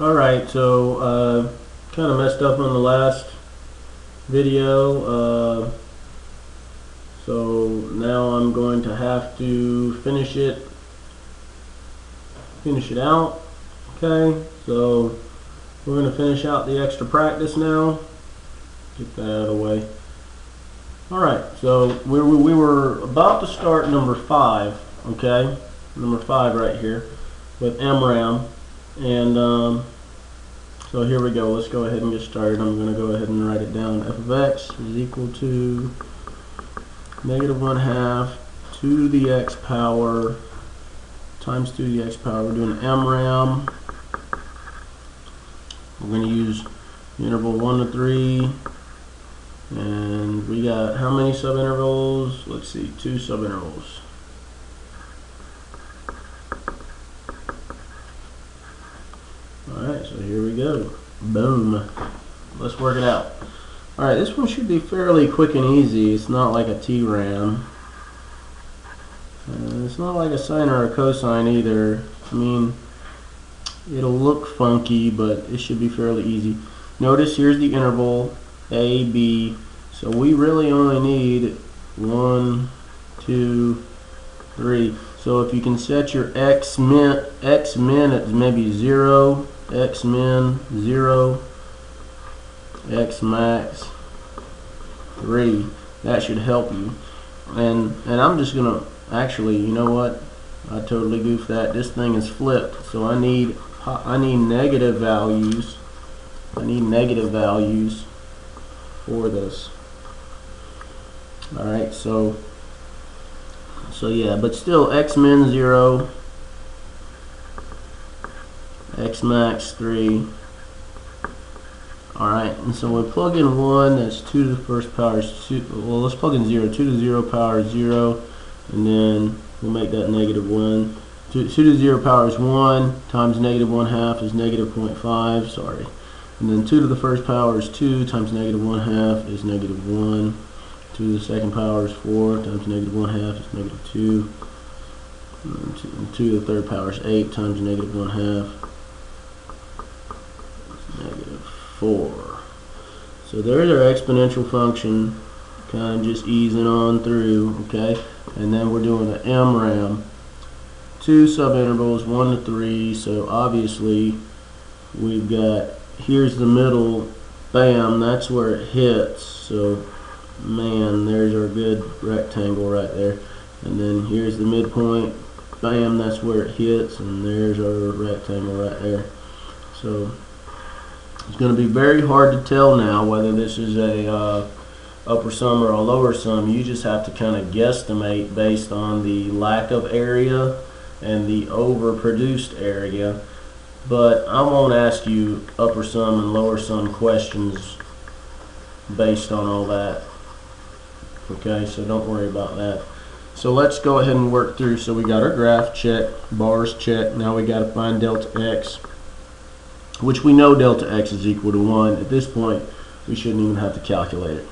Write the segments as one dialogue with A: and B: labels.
A: Alright, so kind of messed up on the last video, so now I'm going to have to finish it out. Okay, so we're going to finish out the extra practice now. Get that out of the way. Alright, so we were about to start number 5, okay? Number 5 right here with MRAM. And so here we go. Let's go ahead and get started. I'm going to go ahead and write it down. F of x is equal to -1/2 to the x power times 2 to the x power. We're doing MRAM. We're going to use interval 1 to 3. And we got how many subintervals? Let's see, 2 subintervals. Alright, so here we go. Boom. Let's work it out. Alright, this one should be fairly quick and easy. It's not like a TRAM. It's not like a sine or a cosine either. I mean, it'll look funky, but it should be fairly easy. Notice here's the interval A, B. So we really only need 1, 2, 3. So if you can set your x min at maybe 0, x min 0, x max 3, that should help you. And I'm just gonna actually, you know what? I totally goofed that. This thing is flipped, so I need negative values. I need negative values for this. All right, so yeah, but still x min 0, x max 3. All right, and so we plug in 1. That's 2 to the first power is 2. Well, let's plug in 0. 2 to the 0 power is 0, and then we'll make that -1. 2 to the 0 power is 1 times -1/2 is -0.5. Sorry. And then 2 to the first power is 2 times -1/2 is -1. 2 to the second power is 4 times -1/2 is -2. And 2 to the third power is 8 times -1/2 is -4. So there's our exponential function, kind of just easing on through, okay? And then we're doing the MRAM. 2 subintervals, 1 to 3, so obviously we've got, here's the middle, bam, that's where it hits. So man, there's our good rectangle right there. And then here's the midpoint, bam, that's where it hits, and there's our rectangle right there. So it's going to be very hard to tell now whether this is a upper sum or a lower sum. You just have to kind of guesstimate based on the lack of area and the overproduced area. But I won't ask you upper sum and lower sum questions based on all that. Okay, so don't worry about that. So let's go ahead and work through. So we got our graph, check, bars, check. Now we got to find delta x, which we know delta x is equal to 1. At this point, we shouldn't even have to calculate it.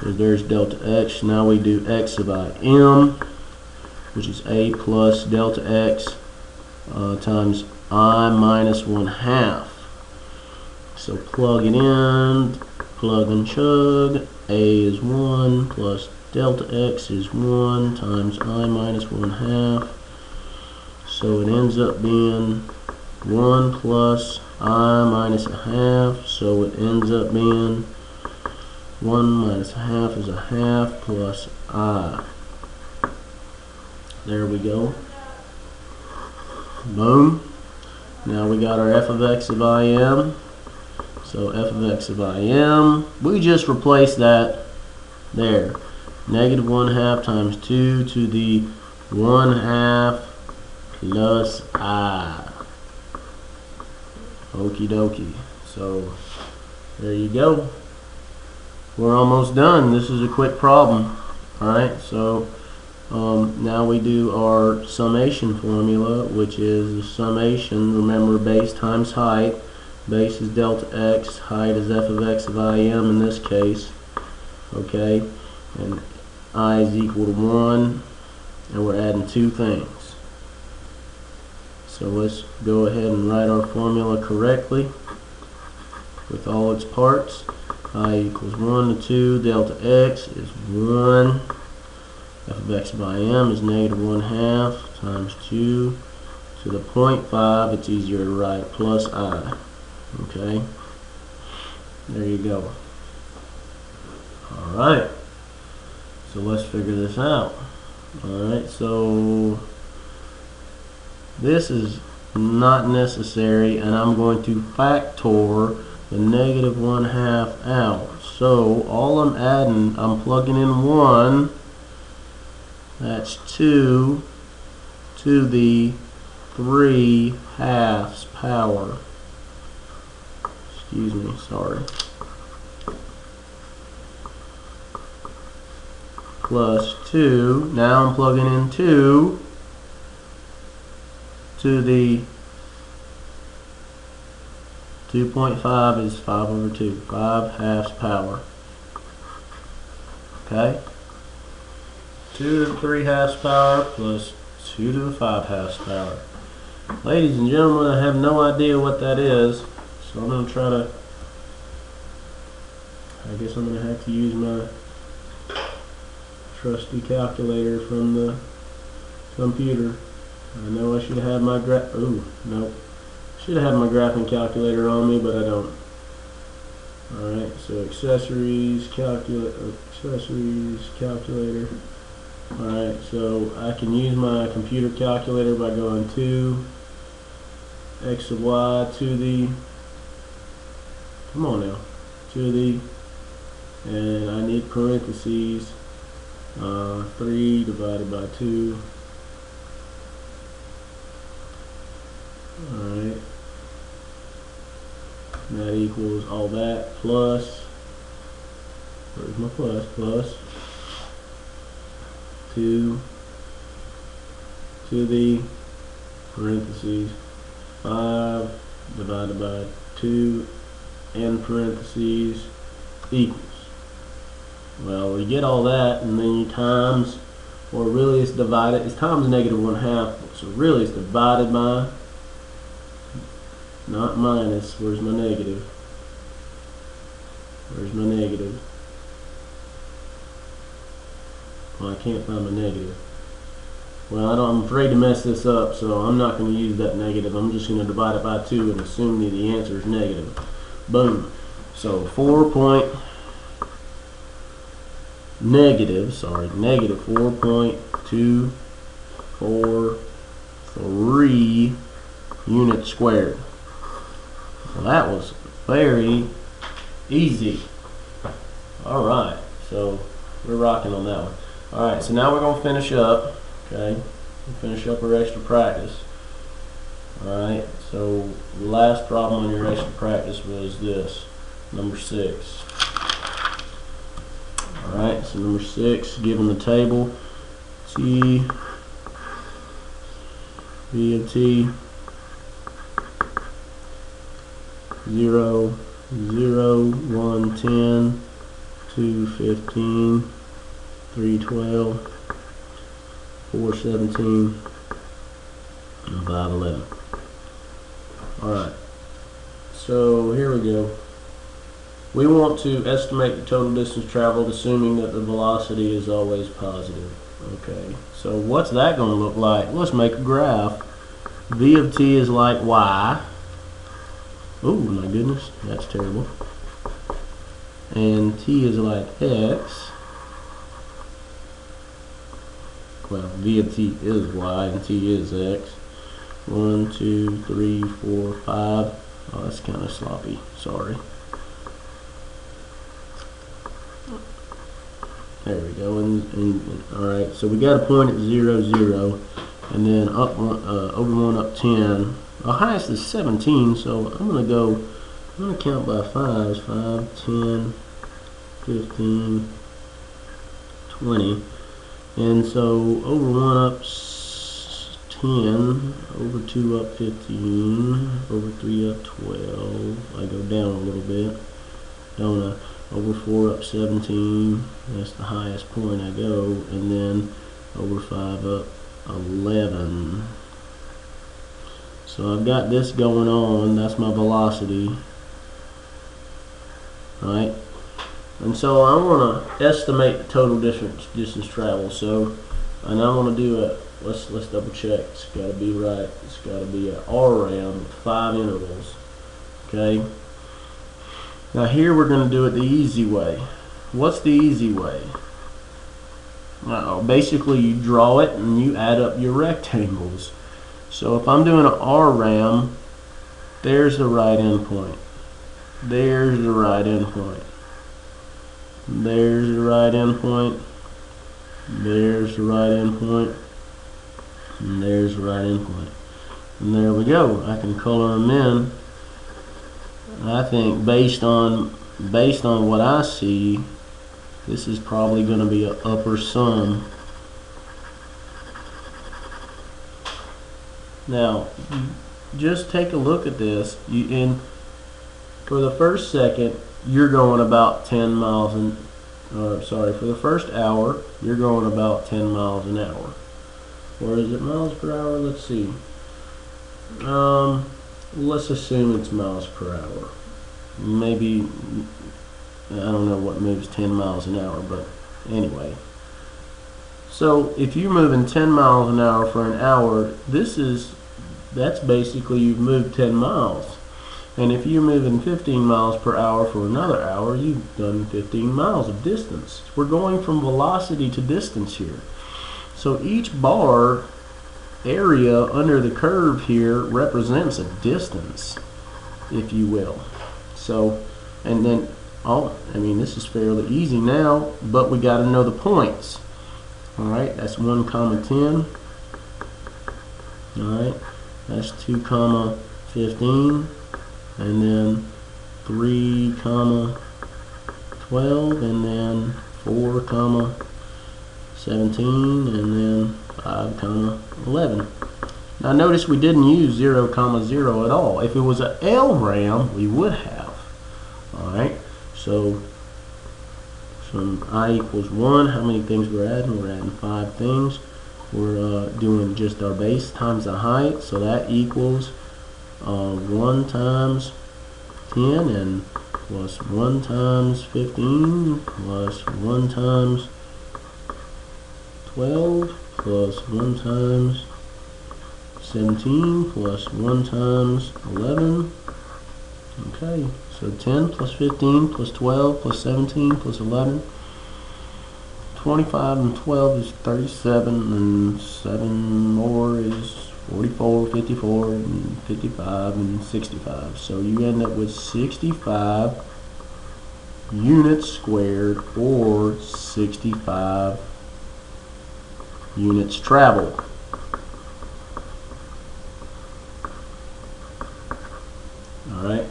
A: There's delta x. Now we do x by m, which is a plus delta x times I minus 1/2. So plug it in, plug and chug. A is 1 plus delta x is 1 times I minus 1/2. So it ends up being 1 plus I minus 1/2. So it ends up being 1 minus 1/2 is 1/2 plus I. There we go. Boom. Now we got our f of x of im. So f of x of im, we just replace that there. -1/2 times 2 to the 1/2 plus I. Okie dokie. So there you go. We're almost done. This is a quick problem. Alright, so now we do our summation formula, which is the summation, remember, base times height. Base is delta x, height is f of x of im in this case. Okay, and I is equal to 1, and we're adding two things. So let's go ahead and write our formula correctly with all its parts. I equals 1 to 2, delta x is 1. F of x by m is negative 1/2 times 2 to the 0.5. It's easier to write plus I. Okay? There you go. Alright. So let's figure this out. Alright, so this is not necessary, and I'm going to factor the negative 1/2 out. So all I'm adding, I'm plugging in 1. That's 2 to the 3/2 power. Excuse me, sorry. Plus 2. Now I'm plugging in 2 to the 2.5 is 5 over 2. 5/2 power. Okay? 2 to the 3/2 power plus 2 to the 5/2 power. Ladies and gentlemen, I have no idea what that is, so I'm going to try to, I guess I'm going to have to use my trusty calculator from the computer. I know I should have had my should have had my graphing calculator on me, but I don't. Alright, so accessories, calculator. Alright, so I can use my computer calculator by going 2 x of y to the, come on now, to the, and I need parentheses, 3 divided by 2. Alright, that equals all that plus, where's my plus, plus 2 to the parentheses 5 divided by 2 and parentheses equals. Well, we get all that, and then you times, or really it's divided, it's times negative 1/2, so really it's divided by, not minus. Where's my negative? Where's my negative? Well, I can't find my negative. Well, I'm afraid to mess this up, so I'm not going to use that negative. I'm just going to divide it by 2 and assume that the answer is negative. Boom. So negative 4.243 units squared. Well, that was very easy. Alright, so we're rocking on that one. Alright, so now we're going to finish up. Okay, we'll finish up our extra practice. Alright, so the last problem on your extra practice was this, number 6. Alright, so number 6, given the table, T, V of T, 0, 0, 1, 10, 2, 15, 3, 12, 4, 17, and 5, 11. Alright, so here we go. We want to estimate the total distance traveled assuming that the velocity is always positive. Okay, so what's that going to look like? Let's make a graph. V of T is like Y. Oh my goodness, that's terrible. And T is like X. Well, V of T is Y and T is X. 1, 2, 3, 4, 5. Oh, that's kind of sloppy. Sorry. There we go. And all right. So we got a point at 0, 0, and then up over 1 up 10. Our highest is 17. So I'm gonna count by 5s. 5, 10, 15, 20. And so over 1 up 10, over 2 up 15, over 3 up 12. I go down a little bit, don't I? Over 4 up 17, that's the highest point I go, and then over 5 up 11. So I've got this going on, that's my velocity, right? And so I want to estimate the total distance traveled. So, and I want to do a, let's double check, it's got to be right, it's got to be an RRAM with 5 intervals, okay? Now here we're going to do it the easy way. What's the easy way? Basically you draw it and you add up your rectangles. So if I'm doing an RRAM, there's the right endpoint. There's the right endpoint. There's the right endpoint. There's the right endpoint. And there's the right endpoint. And there we go. I can color them in. I think based on what I see, this is probably going to be an upper sum. Now, just take a look at this. For the first second, you're going about 10 miles for the first hour, you're going about 10 miles an hour. Or is it miles per hour? Let's see. Let's assume it's miles per hour. Maybe, I don't know what moves 10 miles an hour, but anyway. So if you're moving 10 miles an hour for an hour, that's basically you've moved 10 miles. And if you're moving 15 miles per hour for another hour, you've done 15 miles of distance. We're going from velocity to distance here. So each bar area under the curve here represents a distance, if you will. So, and then, this is fairly easy now, but we got to know the points. Alright, that's 1, 10. Alright, that's 2, 15. And then 3, 12, and then 4, 17, and then 5, 11. Now notice we didn't use 0, 0 at all. If it was an LRAM, we would have. Alright, so from I equals 1, how many things we're adding? We're adding 5 things. We're doing just our base times the height, so that equals 1 times 10 and plus 1 times 15 plus 1 times 12 plus 1 times 17 plus 1 times 11. Okay, so 10 plus 15 plus 12 plus 17 plus 11. 25 and 12 is 37, and 7 more is 44, 54, and 55, and 65. So you end up with 65 units squared, or 65 units traveled. Alright?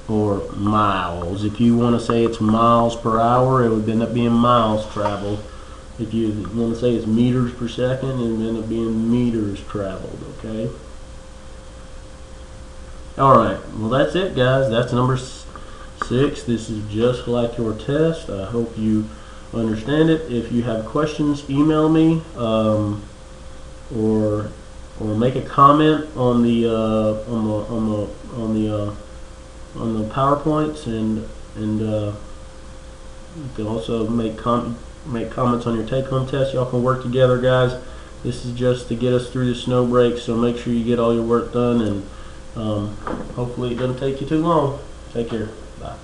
A: Or miles. If you want to say it's miles per hour, it would end up being miles traveled. If you want to say it's meters per second, it would end up being meters traveled, okay? Alright, well that's it guys. That's number 6. This is just like your test. I hope you understand it. If you have questions, email me or make a comment on the PowerPoints, and you can also make comments on your take-home test. Y'all can work together, guys. This is just to get us through the snow break, so make sure you get all your work done, and hopefully it doesn't take you too long. Take care. Bye.